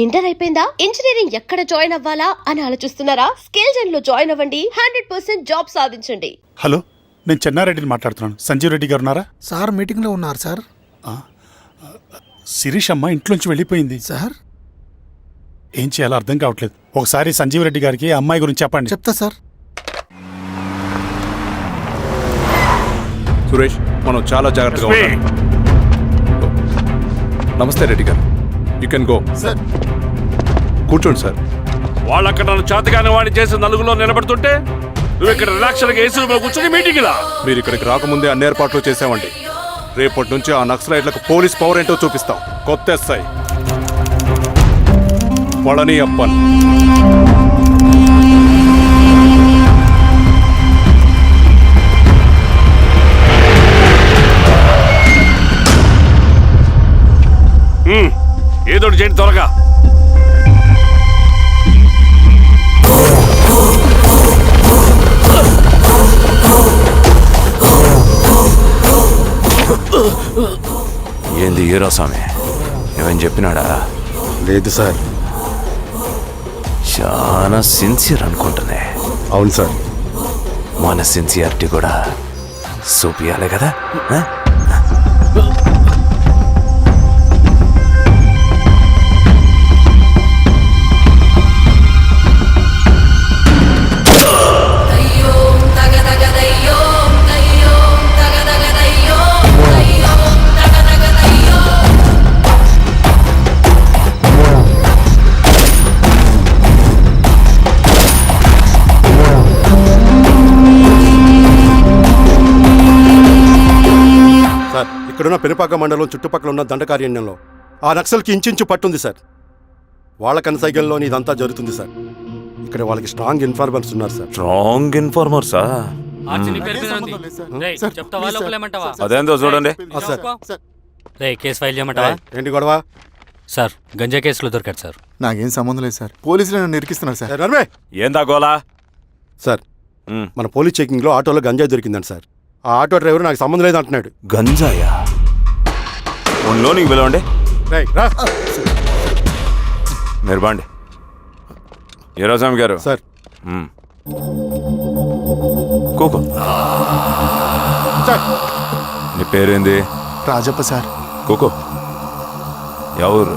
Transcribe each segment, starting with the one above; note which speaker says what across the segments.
Speaker 1: Inter అయిపోయిందా? Engineering ఎక్కడ join అవ్వాలా అని ఆలోచిస్తున్నారా? స్కేల్ లో జాయిన్ అవ్వండి. 100% జాబ్ సాధించండి.
Speaker 2: హలో, నేను చెన్నారెడ్డిని మాట్లాడుతున్నాను. సంజీవ్ రెడ్డి గారు ఉన్నారా?
Speaker 3: సార్ మీటింగ్లో ఉన్నారు సార్.
Speaker 2: శిరీష్ అమ్మ ఇంట్లోంచి వెళ్ళిపోయింది
Speaker 3: సార్.
Speaker 2: ఏం చేయాలో అర్థం కావట్లేదు. ఒకసారి సంజీవ్ రెడ్డి గారికి అమ్మాయి గురించి చెప్పండి.
Speaker 3: చెప్తా సార్.
Speaker 4: సురేష్, మనం చాలా జాగ్రత్తగా ఉండాలి. నమస్తే రెడ్డి గారు, యూ కెన్ గో.
Speaker 3: సార్
Speaker 4: కూర్చోండి సార్.
Speaker 5: వాళ్ళక్కడ నన్ను చేతగానే వాడిని చేసి నలుగులో నిలబడుతుంటే నువ్వు ఇక్కడ రిలాక్స్గా ఏసీలో కూర్చొని మీటింగ్ ఇలా.
Speaker 4: మీరు ఇక్కడికి రాకముందే అన్ని ఏర్పాట్లు చేసామండి. రేపటి నుంచి ఆ నక్సలైట్లకు పోలీస్ పవర్ ఏంటో చూపిస్తాం. కొత్త ఎస్ఐ పళని అప్పన్.
Speaker 5: ఏదోటి చేయండి త్వరగా.
Speaker 6: ఏంది హీరో స్వామి, ఏమని చెప్పినాడా?
Speaker 7: లేదు సార్.
Speaker 6: చాలా సిన్సియర్ అనుకుంటున్నా.
Speaker 7: అవును సార్.
Speaker 6: మన సిన్సియారిటీ కూడా చూపియాలి కదా.
Speaker 7: ఇక్కడున్న పెనుపాక మండలం చుట్టుపక్కల ఉన్న దండకారణ్యంలో ఆ నక్సల్కి ఇంచుంచు పట్టుంది సార్. వాళ్ళ కనసైగల్లోని ఇదంతా జరుగుతుంది సార్. ఇక్కడ వాళ్ళకి స్ట్రాంగ్ ఇన్ఫార్మర్స్ ఉన్నారు సార్.
Speaker 6: స్ట్రాంగ్ ఇన్ఫార్మర్సా? అదేందో చూడండి.
Speaker 8: కేసు ఫైల్ చేయమంటావా?
Speaker 7: ఏంటి గొడవ
Speaker 8: సార్? గంజా కేసులో దొరికాడు సార్.
Speaker 3: నాకేం సంబంధం లేదు సార్. పోలీసులు నన్ను ఇరికిస్తున్నారు సార్.
Speaker 7: నర్మే
Speaker 6: ఏందా గోలా?
Speaker 7: సార్, మన పోలీస్ చెకింగ్లో ఆటోలో గంజాయి దొరికిందండి సార్. ఆ ఆటో డ్రైవర్ నాకు సంబంధం లేదు అంటున్నాడు.
Speaker 6: గంజాయా? లోనికి పిలవండి. మీరు బాండి. హీరోస్వామి గారు
Speaker 7: సార్.
Speaker 6: కూకో. నీ పేరేంది?
Speaker 3: రాజప్ప సార్.
Speaker 6: కూకో. ఎవరు?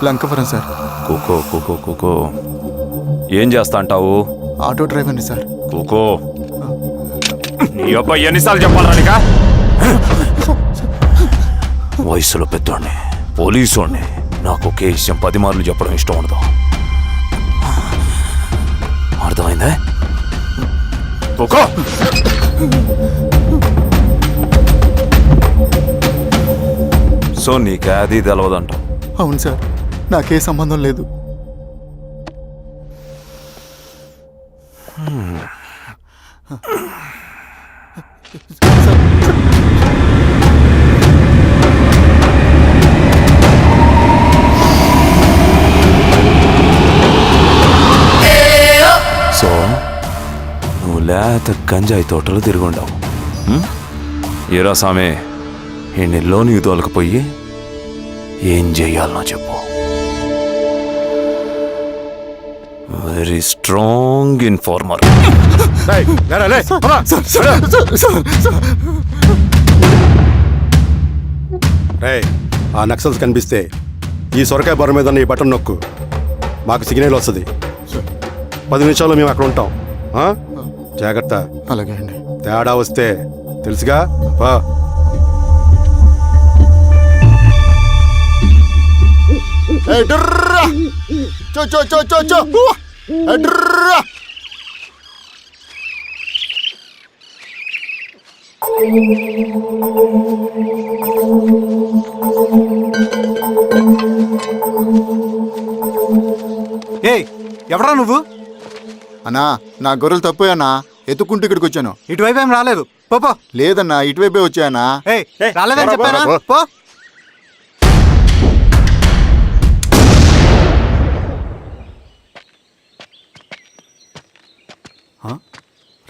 Speaker 3: లంకపురం సార్.
Speaker 6: కూకో కూకో కూకో. ఏం చేస్తా అంటావు?
Speaker 3: ఆటో డ్రైవర్ని సార్.
Speaker 6: కూకో. నీ అబ్బాయి ఎన్నిసార్లు చెప్పాలా నీకా? వయసులో పెద్దోడిని, పోలీసోడిని, నాకు ఒకే విషయం 10 మార్లు చెప్పడం ఇష్టం ఉండదు. అర్థమైందా? కూకో. సో నీకే అది తెలవదంట?
Speaker 3: అవును సార్, నాకే సంబంధం లేదు.
Speaker 6: సో నువ్వు లేత గంజాయి తోటలు తిరుగుండవు. ఏరా సామే, ఈ లోనికి తోలకపోయి ఏం చెయ్యాలనో చెప్పు. Very strong informer.
Speaker 7: ఆ నక్సల్స్ కనిపిస్తే ఈ సొరకాయ బొర మీద ఈ బటన్ నొక్కు, మాకు సిగ్నల్ వస్తుంది. 10 నిమిషాల్లో మేము అక్కడ ఉంటాం. జాగ్రత్త.
Speaker 3: అలాగే అండి.
Speaker 7: తేడా వస్తే తెలుసుగా.
Speaker 9: ఎవరా నువ్వు?
Speaker 3: అన్నా, నా గొర్రెలు తప్పోయన్నా, ఎత్తుకుంటూ ఇక్కడికి వచ్చాను.
Speaker 9: ఇటువైపు ఏం రాలేదు. పో.
Speaker 3: లేదన్నా, ఇటువైపే వచ్చాయన్నా.
Speaker 9: రాలేదని చెప్పానా? పో.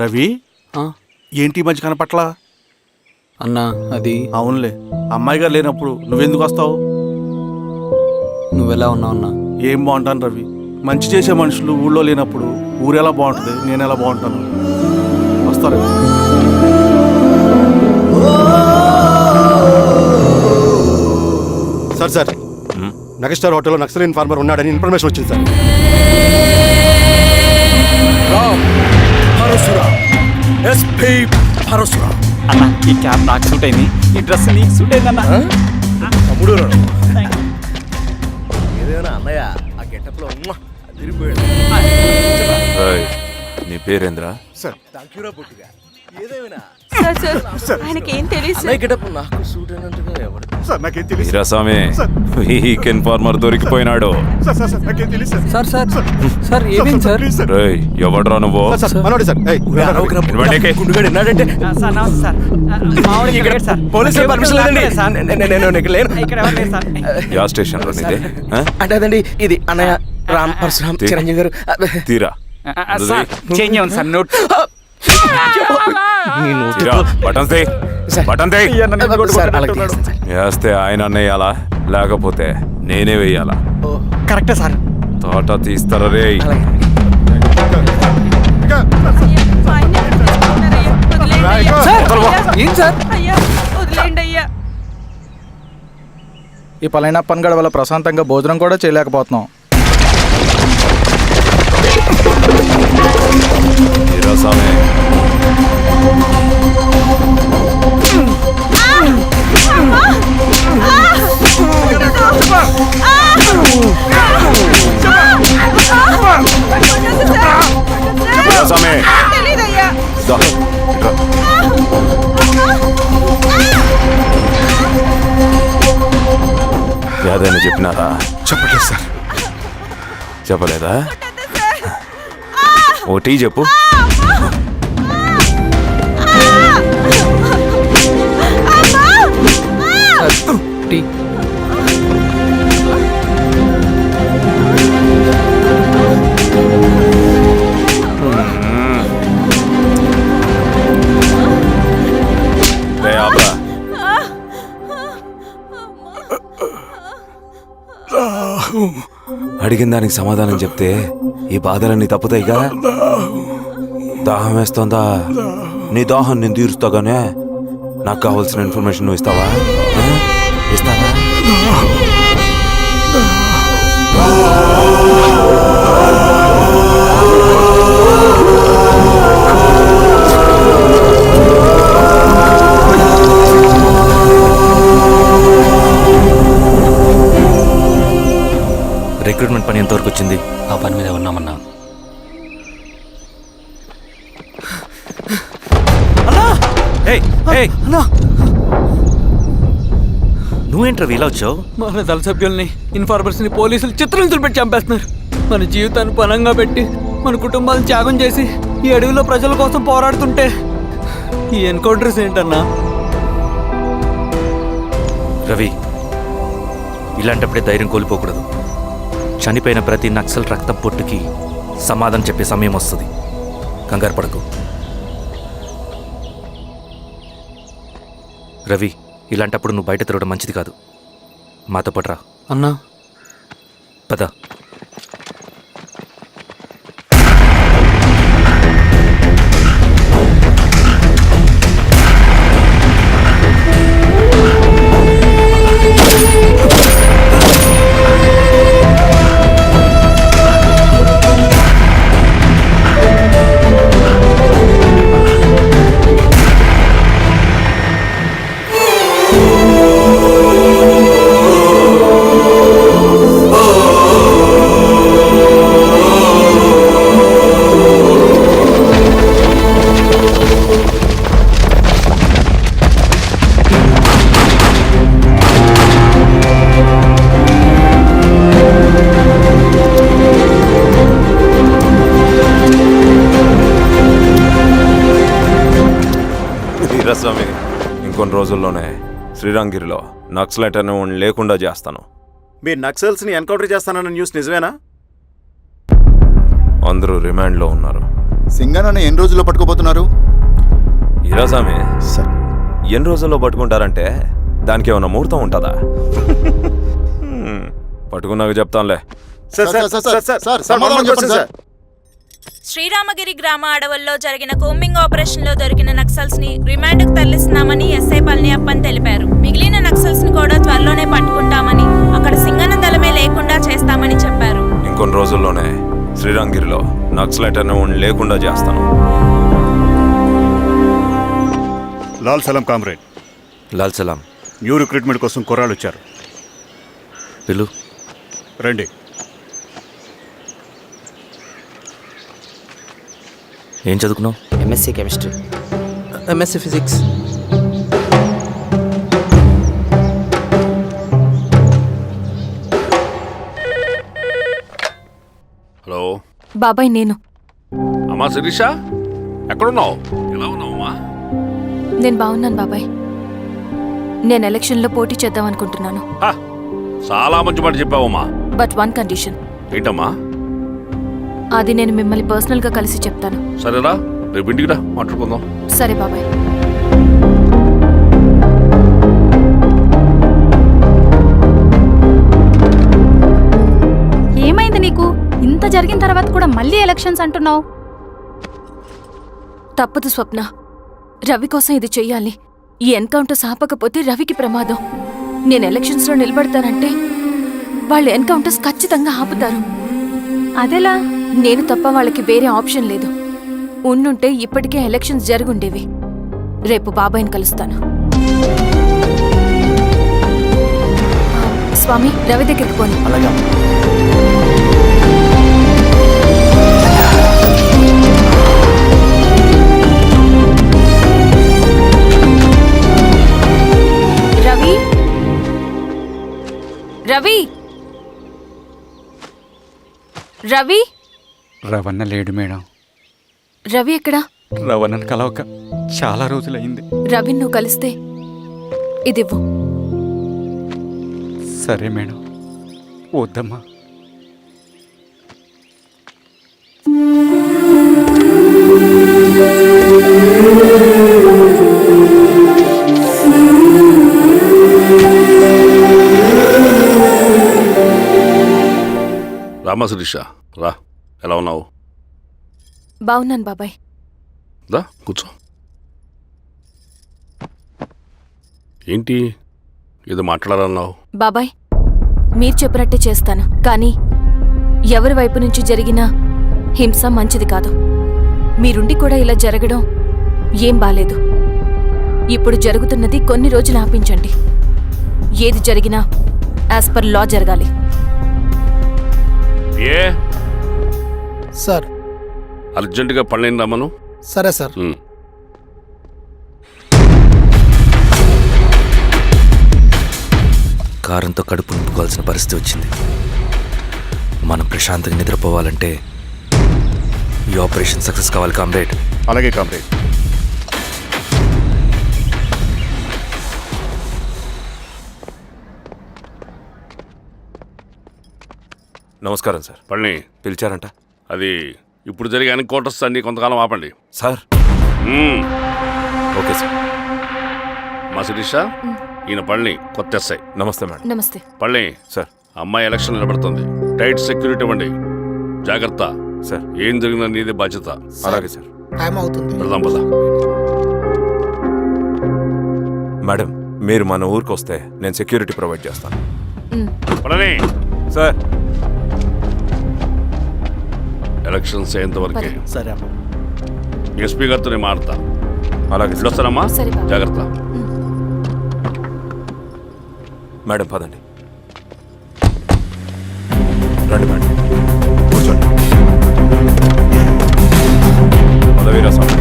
Speaker 5: రవి, ఏంటి మంచి కనపట్ల?
Speaker 9: అన్నా అది
Speaker 5: అవునులే, అమ్మాయి గారు లేనప్పుడు నువ్వెందుకు వస్తావు?
Speaker 9: నువ్వెలా ఉన్నావు అన్నా?
Speaker 10: ఏం బాగుంటాను రవి, మంచి చేసే మనుషులు ఊళ్ళో లేనప్పుడు ఊరెలా బాగుంటుంది, నేను ఎలా బాగుంటాను. వస్తారా?
Speaker 7: సార్ మెగాస్టార్ హోటల్లో నక్సల్ ఇన్ఫార్మర్ ఉన్నాడని ఇన్ఫర్మేషన్ వచ్చింది సార్.
Speaker 9: అన్న ఈ క్యాప్ నాకు సూట్ అయింది, ఈ డ్రెస్ నీకు సూట్ అయిందన్నా.
Speaker 6: ఏయ్, నీ పేరేంద్రా?
Speaker 11: ఆయనకి ఏం తెలియదు
Speaker 6: వీరాస్వామి, వీక్ ఇన్ఫార్మర్ దొరికిపోయినాడు.
Speaker 9: సార్ సార్ సార్ ఏమైంది సార్?
Speaker 6: రేయ్, ఎవడ్రా నువ్వు?
Speaker 7: మనోడి సార్.
Speaker 6: ఇవ్వండికి. యా స్టేషన్ లో నీదే? ఆ?
Speaker 12: అంటే అదండి ఇది అన్నయ్య రామ్ పరశురామ్ చిరంజీవి గారు.
Speaker 6: తీరా
Speaker 9: చేంజ్ అవ్వండి సార్ నోట్.
Speaker 6: తీరా, బటన్స్ తీ. బటన్ తీ. వేస్తే ఆయన వేయాలా, లేకపోతే నేనే వేయాలా?
Speaker 9: కరెక్టే సార్.
Speaker 6: తోట తీస్తారా రే?
Speaker 9: ఏం సార్?
Speaker 11: వదిలేండి అయ్యా.
Speaker 10: ఈ పలైనప్పన్ గడ వల్ల ప్రశాంతంగా భోజనం కూడా చేయలేకపోతున్నాం.
Speaker 6: వీరాస్వామి, వీరాస్వామి,
Speaker 11: తెలీదయ్యా.
Speaker 6: దా, ఇట్రా. ఏదైనా చెప్పినారా?
Speaker 7: చెప్పట్లేదు సార్.
Speaker 6: చెప్పలేదా? ఓ టీ చెప్పు.
Speaker 9: టీ.
Speaker 6: రే ఆపరా. అడిగిన దానికి సమాధానం చెప్తే ఈ బాధలన్నీ తప్పుతాయిగా. దాహం వేస్తుందా? నీ దాహం నేను తీరుస్తాగానే నాకు కావాల్సిన ఇన్ఫర్మేషన్ నువ్వు ఇస్తావా? ఇస్తావా?
Speaker 8: రిక్రూట్మెంట్ పని ఎంతవరకు వచ్చింది? ఆ పని మీద ఉన్నామన్నా.
Speaker 12: నువ్వేంట్రా ఇలా వచ్చావు?
Speaker 9: మన దళ సభ్యుల్ని, ఇన్ఫార్మర్స్ ని పోలీసులు చిత్రహింసలు పెట్టి చంపేస్తున్నారు. మన జీవితాన్ని పణంగా పెట్టి మన కుటుంబాలను త్యాగం చేసి ఈ అడవిలో ప్రజల కోసం పోరాడుతుంటే ఈ ఎన్కౌంటర్స్ ఏంటన్నా?
Speaker 12: రవి, ఇలాంటప్పుడే ధైర్యం కోల్పోకూడదు. చనిపోయిన ప్రతి నక్సల్ రక్తం పొట్టుకి సమాధానం చెప్పే సమయం వస్తుంది. కంగారు పడకు రవి. ఇలాంటప్పుడు నువ్వు బయట తిరగడం మంచిది కాదు. మాతో పట్రా
Speaker 9: అన్నా.
Speaker 12: పద.
Speaker 6: వీరాస్వామి, ఇంకొన్ని రోజుల్లోనే శ్రీరంగిరిలో నక్సలైట్ అని లేకుండా చేస్తాను.
Speaker 10: మీరు నక్సల్స్ని ఎన్కౌంటర్ చేస్తానన్న న్యూస్ నిజమేనా?
Speaker 6: అందరూ రిమాండ్లో ఉన్నారు.
Speaker 3: సింగనని ఎన్ని రోజుల్లో పట్టుకోబోతున్నారు?
Speaker 6: వీరాస్వామి, ఎన్ని రోజుల్లో పట్టుకుంటారంటే దానికి ఏమైనా ముహూర్తం ఉంటుందా? పట్టుకున్నాక చెప్తానులే.
Speaker 3: సమాధానం చెప్పండి సార్.
Speaker 11: శ్రీరామగిరి గ్రామ అడవుల్లో జరిగిన కోంబింగ్ ఆపరేషన్ లో దొరికిన నక్సల్స్ ని రిమాండ్ కు తరలిస్తున్నామని ఎస్ఐ పళనియప్పన్ తెలిపారు. మిగిలిన నక్సల్స్ ని కూడా త్వరలోనే పట్టుకుంటామని, అక్కడ సింగన దళమే లేకుండా చేస్తామని చెప్పారు.
Speaker 6: ఇంకొన్ని రోజుల్లోనే శ్రీరాంగిరిలో నక్సలైట్ అనే లేకుండా చేస్తాను.
Speaker 4: లాల్ సలాం కామ్రేడ్,
Speaker 6: లాల్ సలాం.
Speaker 4: న్యూ రిక్రూట్మెంట్ కోసం కుర్రాళ్ళు వచ్చారు.
Speaker 12: పిలు.
Speaker 4: రండి.
Speaker 12: ఏం చదువుకున్నావు?
Speaker 9: MSc chemistry. MSc physics.
Speaker 5: Hello
Speaker 11: బాబాయ్, నేను
Speaker 5: అమ్మా శిరీష, ఎక్కడున్నావు? ఎలా ఉన్నావు అమ్మా?
Speaker 11: నేను బాగున్నాను బాబాయ్. నేను ఎలక్షన్లో పోటీ చేద్దాం అనుకుంటున్నాను.
Speaker 5: చాలా మంచి మాట చెప్పావమ్మా.
Speaker 11: But one condition.
Speaker 5: ఏంటమ్మా?
Speaker 11: అది నేను మిమ్మల్ని పర్సనల్గా కలిసి చెప్తాను.
Speaker 5: సరేరా, రేపు ఇంటికి రా, మాట్లాడుకుందాం.
Speaker 11: సరే బాబాయ్.
Speaker 13: ఏమైంది నీకు? ఇంత జరిగిన తర్వాత కూడా మళ్ళీ ఎలక్షన్స్ అంటున్నావు?
Speaker 11: తప్పదు స్వప్న, రవి కోసం ఇది చెయ్యాలి. ఈ ఎన్కౌంటర్ ఆపకపోతే రవికి ప్రమాదం. నేను ఎలక్షన్స్లో నిలబడతానంటే వాళ్ళు ఎన్కౌంటర్స్ ఖచ్చితంగా ఆపుతారు.
Speaker 13: అదెలా?
Speaker 11: నేను తప్ప వాళ్ళకి వేరే ఆప్షన్ లేదు. ఉండుంటే ఇప్పటికే ఎలక్షన్స్ జరుగుండేవి. రేపు బాబాయ్ని కలుస్తాను. స్వామి, రవి దగ్గరికి పోని.
Speaker 10: అలాగే.
Speaker 11: రవి, రవి, రవి.
Speaker 9: రవణ లేడు మేడం.
Speaker 11: రవి ఎక్కడా?
Speaker 9: రవణను కలవక చాలా రోజులైంది.
Speaker 11: రవి నువ్వు కలిస్తే ఇదివ్వు.
Speaker 9: సరే మేడం. వద్దమ్మా.
Speaker 5: రామా శిరీష, రా. ఎలా ఉన్నావు?
Speaker 11: బాగున్నాను బాబాయ్.
Speaker 5: దా కూర్చో. ఏంటి ఏదో మాట్లాడాలన్నావు?
Speaker 11: బాబాయ్, మీరు చెప్పినట్టే చేస్తాను. కానీ ఎవరి వైపు నుంచి జరిగినా హింస మంచిది కాదు. మీరుండి కూడా ఇలా జరగడం ఏం బాలేదు. ఇప్పుడు జరుగుతున్నది కొన్ని రోజులు ఆపించండి. ఏది జరిగినా యాజ్ పర్ లా జరగాలి.
Speaker 5: ఏ
Speaker 2: సార్.
Speaker 5: అర్జెంటుగా పళ్ళని రమ్మను.
Speaker 2: సరే సార్.
Speaker 12: కారంతో కడుపు నింపుకోవాల్సిన పరిస్థితి వచ్చింది. మనం ప్రశాంతంగా నిద్రపోవాలంటే ఈ ఆపరేషన్ సక్సెస్ కావాలి కామ్రేడ్.
Speaker 4: అలాగే కామ్రేడ్.
Speaker 6: నమస్కారం సార్.
Speaker 5: పళ్ళని
Speaker 6: పిలిచారంట?
Speaker 5: అది ఇప్పుడు జరిగే ఎన్కౌంటర్స్ అన్ని కొంతకాలం ఆపండి
Speaker 6: సార్. Okay sir.
Speaker 5: మా శిరీష, ఈయన పళ్ళని కొత్త ఎస్ఐ.
Speaker 6: నమస్తే మేడం.
Speaker 11: నమస్తే.
Speaker 5: పళ్ళని
Speaker 6: సార్.
Speaker 5: అమ్మాయి ఎలక్షన్ నిలబడుతుంది. టైట్ సెక్యూరిటీ ఇవ్వండి. జాగ్రత్త
Speaker 6: సార్.
Speaker 5: ఏం జరిగినా నీదే బాధ్యత.
Speaker 6: అలాగే సార్.
Speaker 2: టైం అవుతుంది.
Speaker 5: వెళ్దాం పద.
Speaker 6: మేడం, మీరు మన ఊరికి వస్తే నేను సెక్యూరిటీ ప్రొవైడ్ చేస్తాను.
Speaker 5: పళ్ళని
Speaker 6: సార్.
Speaker 5: ఎలక్షన్స్ అయ్యేంతవరకే.
Speaker 10: సరే అమ్మా.
Speaker 5: ఎస్పీ గారితో నేను మాడతా.
Speaker 6: అలాగే సార్.
Speaker 5: వస్తానమ్మా.
Speaker 11: సరే బాబు.
Speaker 5: జాగ్రత్త.
Speaker 6: మేడం పదండి. రండి మేడం, కూర్చోండి. పదవీరా స్వామి.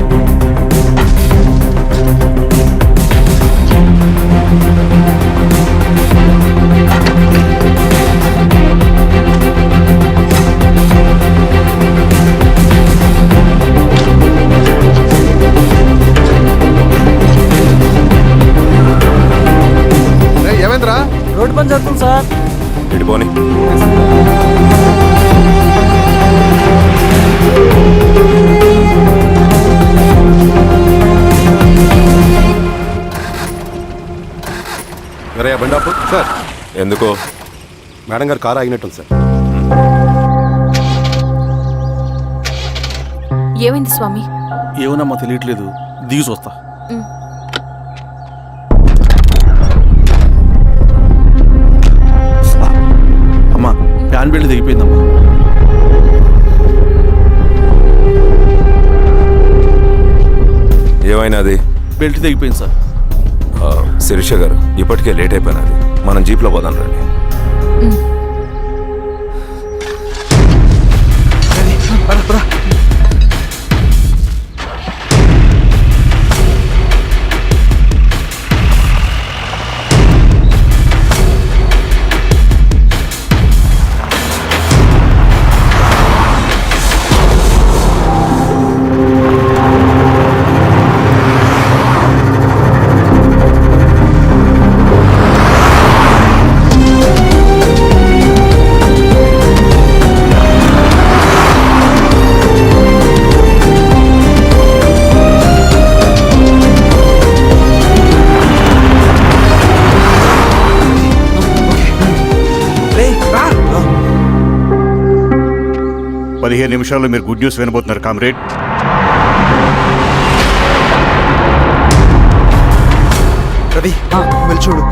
Speaker 3: ఏమైందిరా?
Speaker 9: రోడ్డు పని జరుగుతుంది సార్.
Speaker 6: ఇటు పోనీ.
Speaker 7: బండాపు సార్.
Speaker 6: ఎందుకో
Speaker 7: మేడం గారు కారు ఆగినట్టుంది సార్.
Speaker 11: ఏమైంది స్వామి?
Speaker 10: ఏమోనమ్మా తెలియట్లేదు, దిగి చూస్తా. అమ్మా ఫ్యాన్ బెల్ట్ దిగిపోయిందమ్మా.
Speaker 6: ఏమైనాది?
Speaker 10: బెల్ట్ తెగిపోయింది సార్.
Speaker 6: శిరీష గారు, ఇప్పటికే లేట్ అయిపోయినది, మనం జీప్లో పోదాం రండి.
Speaker 2: నిమిషాల్లో మీరు గుడ్ న్యూస్ వినబోతున్నారు కామ్రేడ్.
Speaker 9: రవి వెళ్ళి చూడు.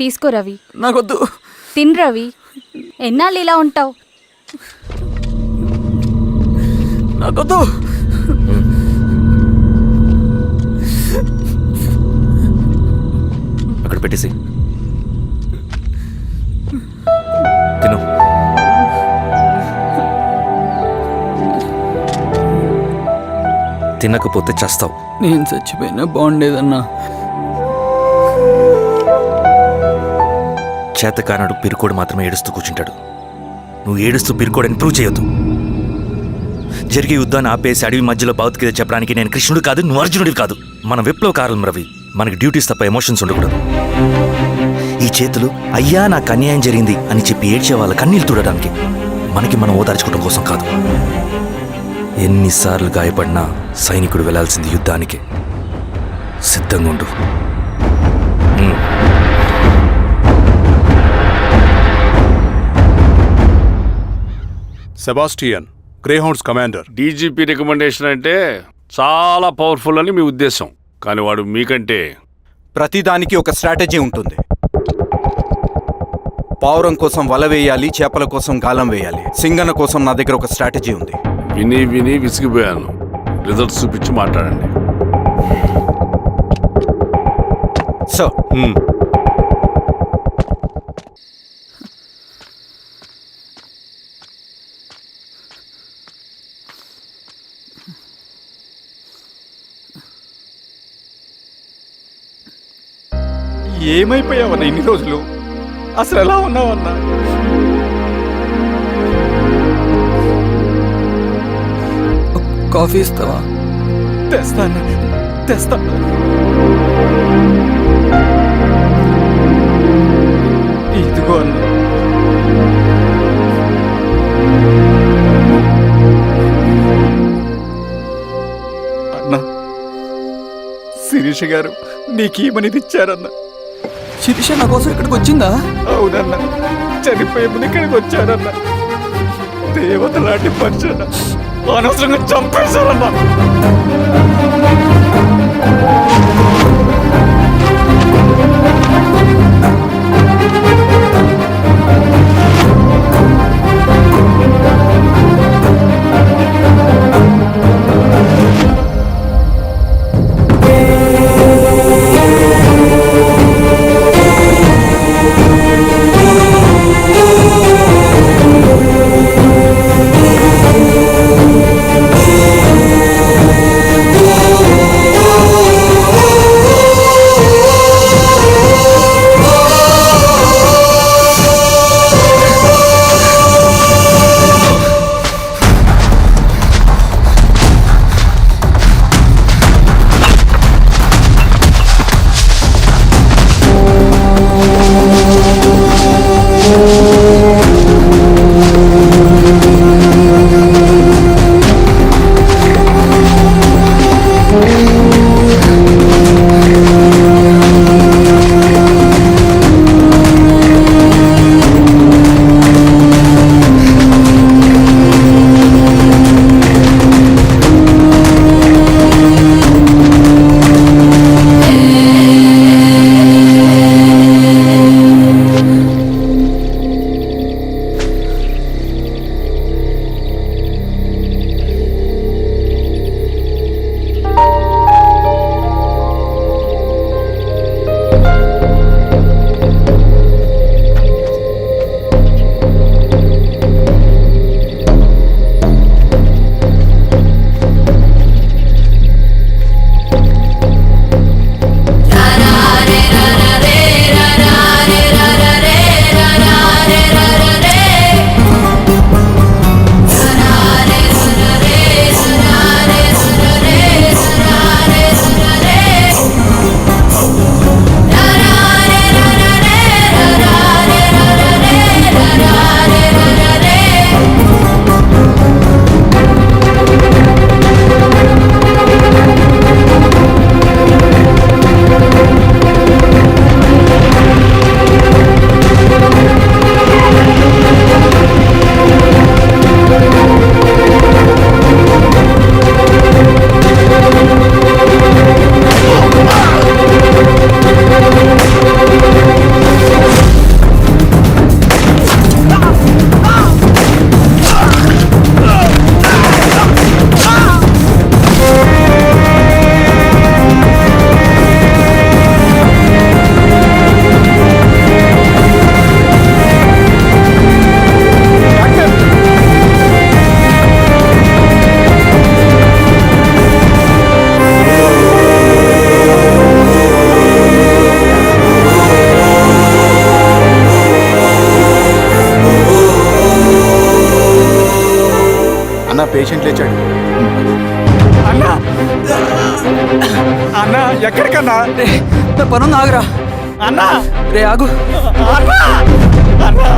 Speaker 13: తీసుకో రవి.
Speaker 9: నాకొద్దు.
Speaker 13: తిన్ రవి, ఎన్నాళ్ళు ఇలా ఉంటావు?
Speaker 9: నాకొద్దు.
Speaker 12: అక్కడ పెట్టేసి తిను. తినకపోతే చస్తావు.
Speaker 9: నేను చచ్చిపోయినా బాగుండేదన్నా.
Speaker 12: చేతకానడు పిరుకోడు మాత్రమే ఏడుస్తూ కూర్చుంటాడు. నువ్వు ఏడుస్తూ పిరుకోడని ప్రూవ్ చేయొద్దు. జరిగే యుద్ధాన్ని ఆపేసి అడవి మధ్యలో భౌతికత చెప్పడానికి నేను కృష్ణుడు కాదు, నువ్వు అర్జునుడివి కాదు. మన విప్లవకారులం రవి. మనకి డ్యూటీస్ తప్ప ఎమోషన్స్ ఉండకూడదు. ఈ చేతులు అయ్యా నాకు అన్యాయం జరిగింది అని చెప్పి ఏడ్చే వాళ్ళ కన్నీళ్ళు తుడడానికి, మనకి మనం ఓదార్చుకోవడం కోసం కాదు. ఎన్నిసార్లు గాయపడినా సైనికుడు వెళ్లాల్సింది యుద్ధానికి. సిద్ధంగా ఉండు.
Speaker 4: Sebastian, Greyhounds commander.
Speaker 5: DGP recommendation అంటే చాలా పవర్ఫుల్ అని మీ ఉద్దేశం, కానీ వాడు మీకంటే
Speaker 10: ప్రతిదానికి ఒక స్ట్రాటజీ ఉంటుంది. పావురం కోసం వల వేయాలి, చేపల కోసం గాలం వేయాలి. సింగన్న కోసం నా దగ్గర ఒక స్ట్రాటజీ ఉంది.
Speaker 5: విని విని విసిగిపోయాను. రిజల్ట్స్ చూపించి మాట్లాడండి.
Speaker 10: సో ఏమైపోయావన్నా ఇన్ని రోజులు? అసలు ఎలా ఉన్నావన్నా?
Speaker 9: కాఫీ ఇస్తావా?
Speaker 10: తెస్తాను తెస్తాను. ఇదిగో అన్నా. అన్నా, శిరీష గారు నీకేమని ఇచ్చారన్నా?
Speaker 9: శిరీష నా కోసం ఇక్కడికి వచ్చిందా?
Speaker 10: అవునన్నా, చనిపోయే ముందు ఇక్కడికి వచ్చారన్నా. దేవత లాంటి మనిషి అనవసరంగా చంపేశారన్నా.
Speaker 3: పేషెంట్ లేచాడు.
Speaker 10: అన్నా అన్నా ఎక్కడికన్నా?
Speaker 9: నా పనుంది, ఆగురా.
Speaker 10: అన్నా
Speaker 9: రే ఆగు.
Speaker 10: అన్నా అన్నా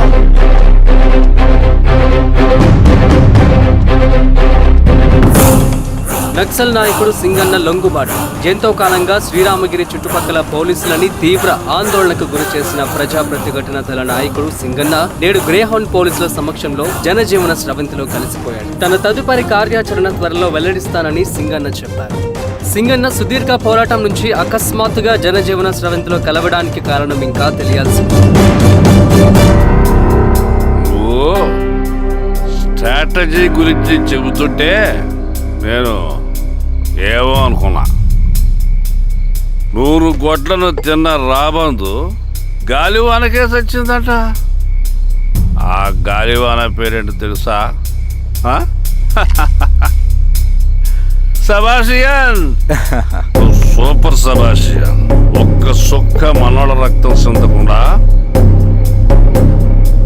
Speaker 9: నక్సల్ నాయకుడు సింగన్న లొంగుబాటు ఎంతో కాలంగా శ్రీరామగిరి చుట్టుపక్కల పోలీసులని తీవ్ర ఆందోళనకు గురి చేసిన ప్రజా ప్రతిఘటన దళ నాయకుడు సింగన్న నేడు గ్రేహౌండ్ పోలీసుల సమక్షంలో జనజీవన స్రవంతిలో కలిసిపోయాడు. తన తదుపరి కార్యాచరణ త్వరలో వెల్లడిస్తానని సింగన్న చెప్పారు. సింగన్న సుదీర్ఘ పోరాటం నుంచి అకస్మాత్తుగా జనజీవన స్రవంతిలో కలవడానికి కారణం ఇంకా తెలియాల్సి.
Speaker 5: స్ట్రాటజీ గురించి చెబుతుంటే నేను ఏమో అనుకున్నా. 100 గొడ్లను తిన్న రాబందు గాలివానకే సచ్చిందట. ఆ గాలివాన పేరేంటో తెలుసా? సబాషియన్, సూపర్ సబాషియన్. ఒక్క సుక్క మనోళ్ళ రక్తం చెందకుండా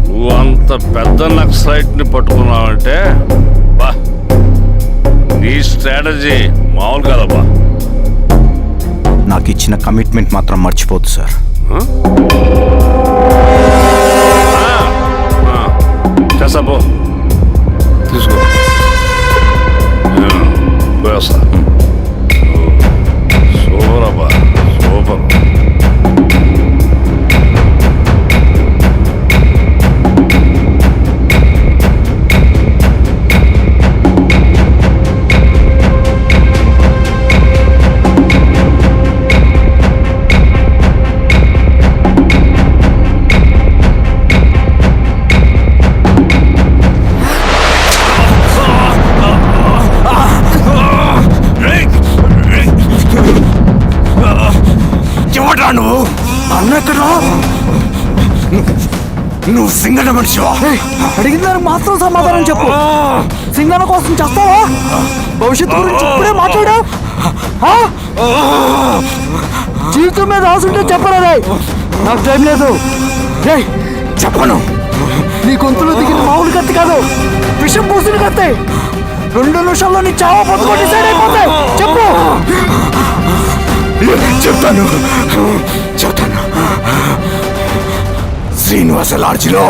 Speaker 5: నువ్వు అంత పెద్ద నక్సలైట్ ని పట్టుకున్నావంటే బా, నీ స్ట్రాటజీ మామూలు కాదబ్బా.
Speaker 3: నాకు ఇచ్చిన కమిట్మెంట్ మాత్రం మర్చిపోద్దు సార్.
Speaker 5: చేసాబో, తీసుకో, పోయేస్తా. సూపర్ అబ్బా, సూపర్.
Speaker 12: నువ్వు అన్నెక్కడ? నువ్వు సింగన్న మనిషివా?
Speaker 9: అడిగిన దానికి మాత్రం సమాధానం చెప్పు. సింగన్న కోసం చేస్తావా? భవిష్యత్తు గురించి ఇప్పుడే మాట్లాడా? జీవితం మీద రాసుంటే చెప్పరా? నాకు టైం లేదు.
Speaker 12: చెప్పను.
Speaker 9: నీ గొంతులో దిగిన మామూలు కత్తి కాదు, విషం పూసిన కత్తి. 2 నిమిషాల్లో నీ చావా పొద్దుకో డిసైడ్ అయిపోతాయి. చెప్పు.
Speaker 12: చెప్తాను. శ్రీనివాస లాడ్జిలో